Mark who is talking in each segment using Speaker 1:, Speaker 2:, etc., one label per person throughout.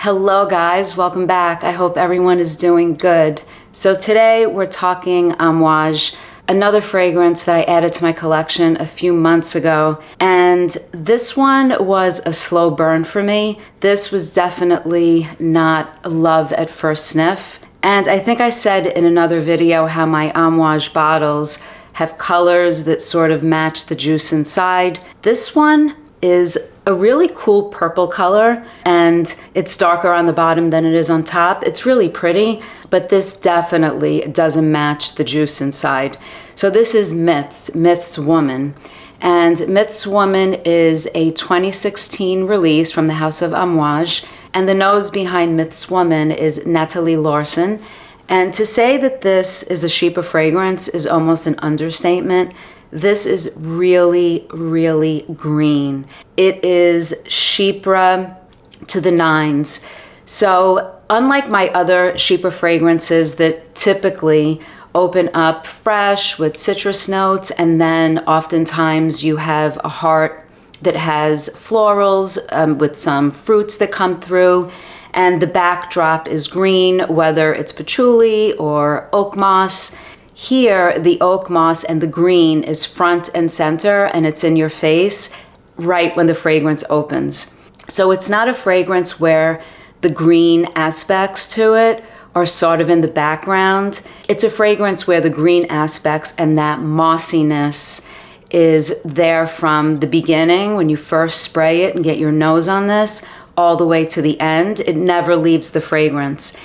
Speaker 1: Hello guys, welcome back. I hope everyone is doing good. So today we're talking Amouage, another fragrance that I added to my collection a few months ago. And this one was a slow burn for me. This was definitely not love at first sniff. And I think I said in another video how my Amouage bottles have colors that sort of match the juice inside. This one is a really cool purple color, and it's darker on the bottom than it is on top. It's really pretty, but this definitely doesn't match the juice inside. So this is Myths Woman. And Myths Woman is a 2016 release from the House of Amouage, and the nose behind Myths Woman is Natalie Larson. And to say that this is a chypre fragrance is almost an understatement. This is really, really green. It is chypre to the nines. So unlike my other chypre fragrances that typically open up fresh with citrus notes, and then oftentimes you have a heart that has florals with some fruits that come through, and the backdrop is green, whether it's patchouli or Oakmoss. Here, the Oakmoss and the green is front and center, and it's in your face right when the fragrance opens. So it's not a fragrance where the green aspects to it are sort of in the background. It's a fragrance where the green aspects and that mossiness is there from the beginning when you first spray it and get your nose on this all the way to the end. It never leaves the fragrance.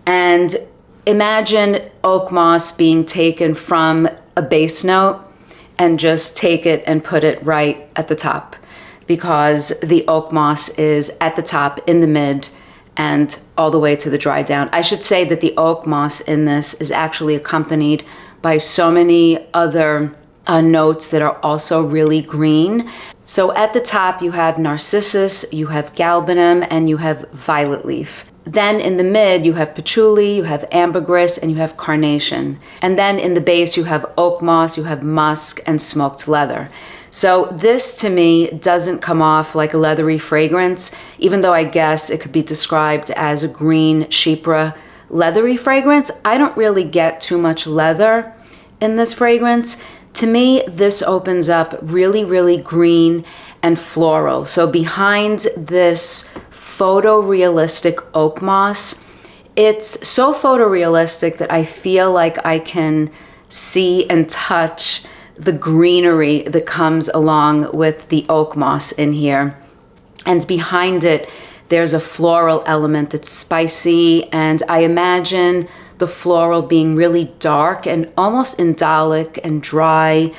Speaker 1: And imagine Oakmoss being taken from a base note and just take it and put it right at the top, because the Oakmoss is at the top, in the mid, and all the way to the dry down. I should say that the Oakmoss in this is actually accompanied by so many other notes that are also really green. So at the top you have narcissus, you have galbanum, and you have violet leaf. Then in the mid, you have patchouli, you have ambergris, and you have carnation. And then in the base, you have Oakmoss, you have musk, and smoked leather. So this, to me, doesn't come off like a leathery fragrance, even though I guess it could be described as a green chypre leathery fragrance. I don't really get too much leather in this fragrance. To me, this opens up really, really green and floral. So behind this photorealistic Oakmoss, it's so photorealistic that I feel like I can see and touch the greenery that comes along with the Oakmoss in here. And behind it, there's a floral element that's spicy, and I imagine the floral being really dark and almost indolic and dry.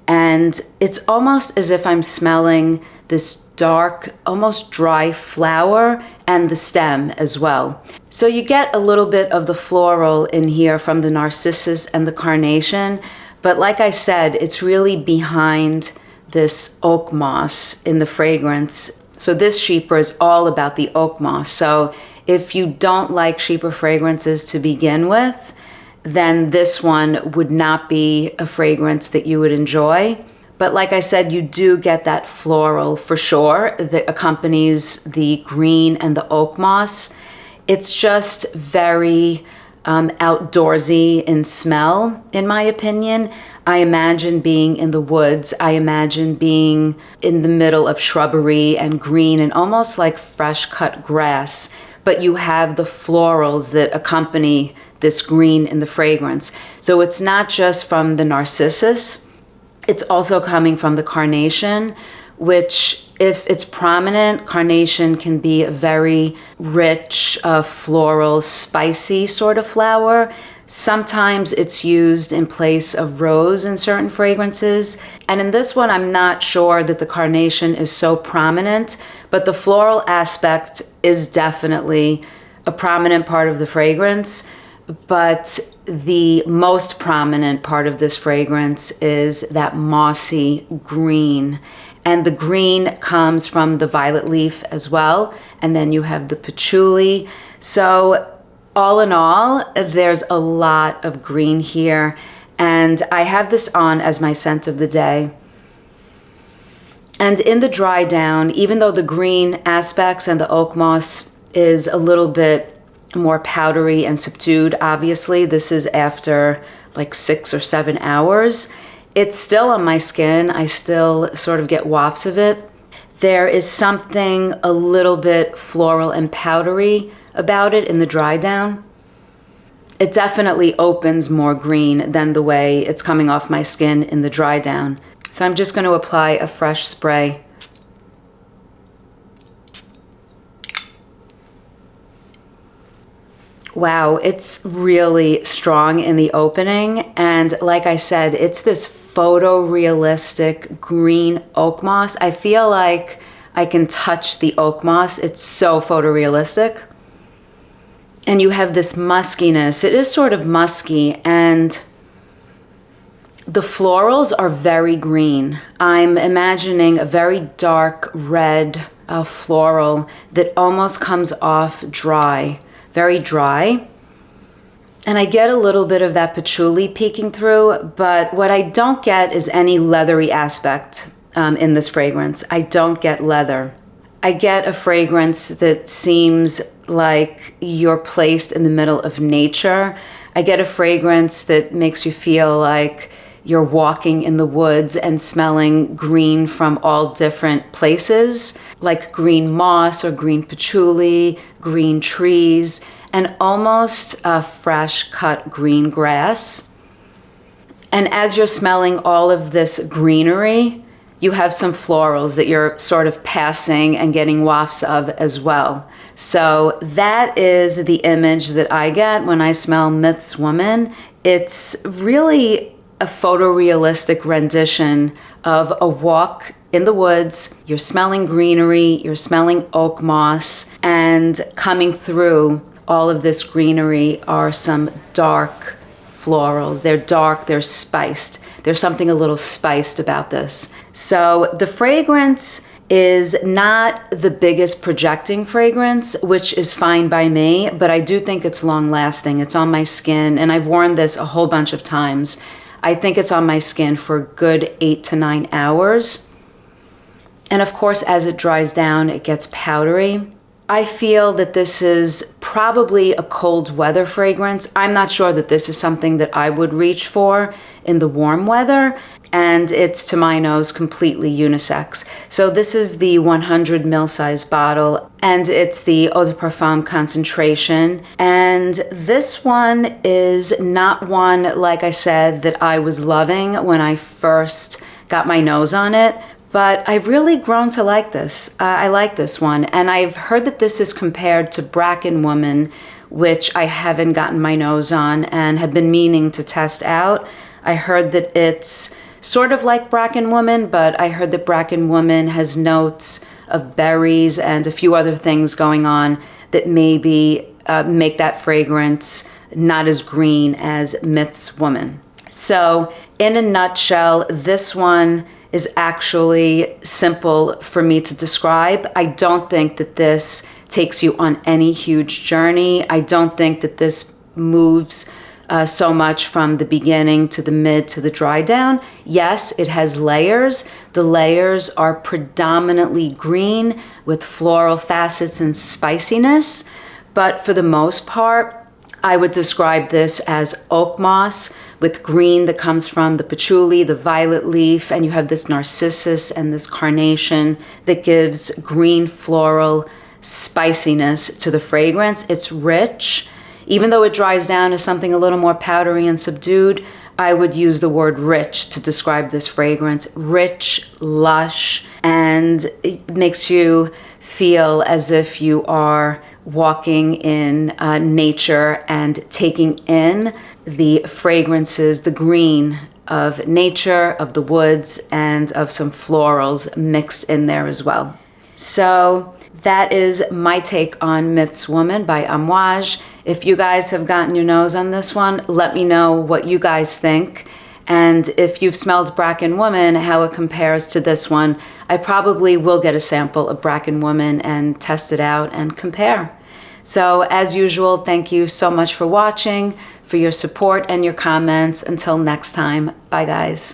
Speaker 1: And it's almost as if I'm smelling this dark, almost dry flower, and the stem as well. So you get a little bit of the floral in here from the narcissus and the carnation, but like I said, it's really behind this Oakmoss in the fragrance. So this chypre is all about the Oakmoss. So if you don't like chypre fragrances to begin with, then this one would not be a fragrance that you would enjoy. But like I said, you do get that floral for sure that accompanies the green and the Oakmoss. It's just very outdoorsy in smell, in my opinion. I imagine being in the woods. I imagine being in the middle of shrubbery and green and almost like fresh cut grass. But you have the florals that accompany this green in the fragrance. So it's not just from the narcissus. It's also coming from the carnation, which, if it's prominent, carnation can be a very rich, floral, spicy sort of flower. Sometimes it's used in place of rose in certain fragrances. And in this one, I'm not sure that the carnation is so prominent, but the floral aspect is definitely a prominent part of the fragrance. But the most prominent part of this fragrance is that mossy green. And the green comes from the violet leaf as well. And then you have the patchouli. So all in all, there's a lot of green here. And I have this on as my scent of the day. And in the dry down, even though the green aspects and the Oakmoss is a little bit more powdery and subdued. Obviously, this is after like 6 or 7 hours. It's still on my skin. I still sort of get wafts of it. There is something a little bit floral and powdery about it in the dry down. It definitely opens more green than the way it's coming off my skin in the dry down. So I'm just going to apply a fresh spray. Wow, it's really strong in the opening. And like I said, it's this photorealistic green oak moss. I feel like I can touch the oak moss. It's so photorealistic. And you have this muskiness. It is sort of musky, and the florals are very green. I'm imagining a very dark red floral that almost comes off dry, very dry. And I get a little bit of that patchouli peeking through, but what I don't get is any leathery aspect in this fragrance. I don't get leather. I get a fragrance that seems like you're placed in the middle of nature. I get a fragrance that makes you feel like you're walking in the woods and smelling green from all different places, like green moss or green patchouli, green trees, and almost a fresh cut green grass. And as you're smelling all of this greenery, you have some florals that you're sort of passing and getting wafts of as well. So that is the image that I get when I smell Myths Woman. It's really a photorealistic rendition of a walk in the woods. You're smelling greenery, you're smelling oak moss, and coming through all of this greenery are some dark florals. They're dark, they're spiced. There's something a little spiced about this. So the fragrance is not the biggest projecting fragrance, which is fine by me, but I do think it's long lasting. It's on my skin, and I've worn this a whole bunch of times. I think it's on my skin for a good 8 to 9 hours. And of course, as it dries down, it gets powdery. I feel that this is probably a cold weather fragrance. I'm not sure that this is something that I would reach for in the warm weather, and it's, to my nose, completely unisex. So this is the 100 ml size bottle, and it's the Eau de Parfum concentration. And this one is not one, like I said, that I was loving when I first got my nose on it. But I've really grown to like this. I like this one. And I've heard that this is compared to Bracken Woman, which I haven't gotten my nose on and have been meaning to test out. I heard that it's sort of like Bracken Woman, but I heard that Bracken Woman has notes of berries and a few other things going on that maybe make that fragrance not as green as Myths Woman. So in a nutshell, this one is actually simple for me to describe. I don't think that this takes you on any huge journey. I don't think that this moves so much from the beginning to the mid to the dry down. Yes, it has layers. The layers are predominantly green with floral facets and spiciness, but for the most part, I would describe this as oak moss with green that comes from the patchouli, the violet leaf, and you have this narcissus and this carnation that gives green floral spiciness to the fragrance. It's rich. Even though it dries down as something a little more powdery and subdued, I would use the word rich to describe this fragrance. Rich, lush, and it makes you feel as if you are walking in nature and taking in the fragrances, the green of nature, of the woods, and of some florals mixed in there as well. So that is my take on Myths Woman by Amouage. If you guys have gotten your nose on this one, let me know what you guys think. And if you've smelled Bracken Woman, how it compares to this one. I probably will get a sample of Bracken Woman and test it out and compare. So as usual, thank you so much for watching, for your support and your comments. Until next time, bye guys.